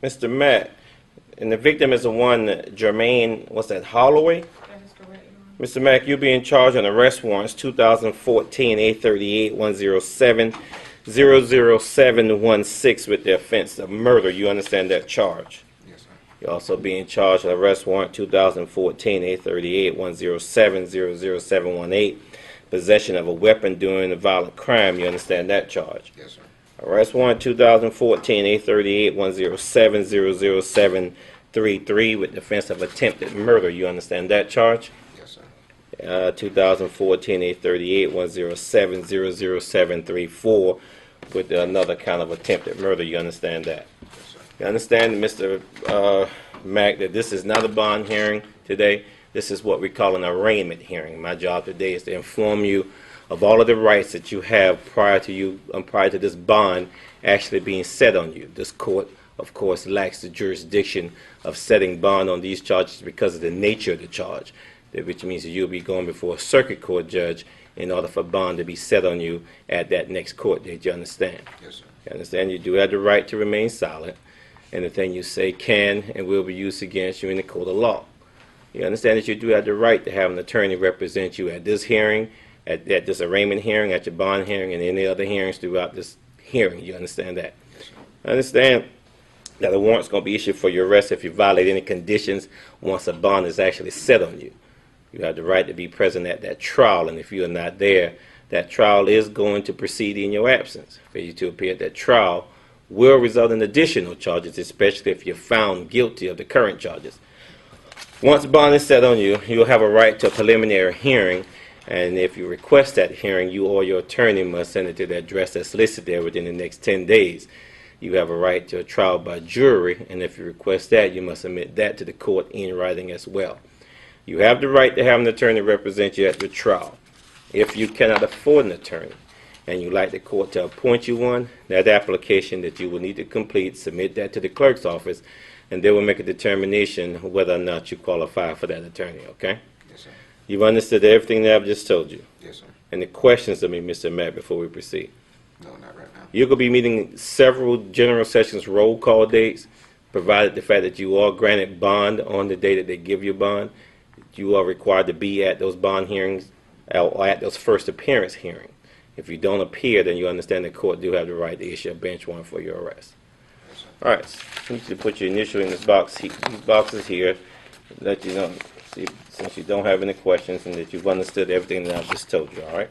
Mr. Matt, and the victim is the one, Jermaine, what's that, Holloway? That is correct, Your Honor. Mr. Mack, you'll be in charge on arrest warrants 2014 A38 107 00716 with the offense of murder. You understand that charge? Yes, sir. You'll also be in charge of arrest warrant 2014 A38 107 00718, possession of a weapon during a violent crime. You understand that charge? Yes, sir. Arrest warrant 2014 A38 107 00733 with defense of attempted murder. You understand that charge? Yes, sir. 2014 A38 107 00734 with another kind of attempted murder. You understand that? Yes, sir. You understand, Mr. Mack, that this is not a bond hearing today. This is what we call an arraignment hearing. My job today is to inform you of all of the rights that you have prior to this bond actually being set on you. This court, of course, lacks the jurisdiction of setting bond on these charges because of the nature of the charge, which means that you'll be going before a circuit court judge in order for bond to be set on you at that next court date. You understand? Yes, sir. You understand? You do have the right to remain silent. Anything you say can and will be used against you in the court of law. You understand that you do have the right to have an attorney represent you at this hearing, at this arraignment hearing, at your bond hearing, and any other hearings throughout this hearing. You understand that? Yes, sir. I understand that a warrant's going to be issued for your arrest if you violate any conditions once a bond is actually set on you. You have the right to be present at that trial, and if you are not there, that trial is going to proceed in your absence. For you to appear at that trial will result in additional charges, especially if you're found guilty of the current charges. Once bond is set on you, you'll have a right to a preliminary hearing, and if you request that hearing, you or your attorney must send it to the address that's listed there within the next 10 days. You have a right to a trial by jury, and if you request that, you must submit that to the court in writing as well. You have the right to have an attorney represent you at your trial. If you cannot afford an attorney and you'd like the court to appoint you one, that application that you will need to complete, submit that to the clerk's office, and they will make a determination whether or not you qualify for that attorney, okay? Yes, sir. You've understood everything that I've just told you. Yes, sir. Any questions of me, Mr. Matt, before we proceed? No, not right now. You're going to be meeting several general sessions roll call dates, provided the fact that you are granted bond on the day that they give you bond. You are required to be at those bond hearings or at those first appearance hearings. If you don't appear, then you understand the court do have the right to issue a bench warrant for your arrest. Yes, sir. All right, so you need to put your initial in this box. These boxes here, let you know, see, since you don't have any questions and that you've understood everything that I've just told you, all right?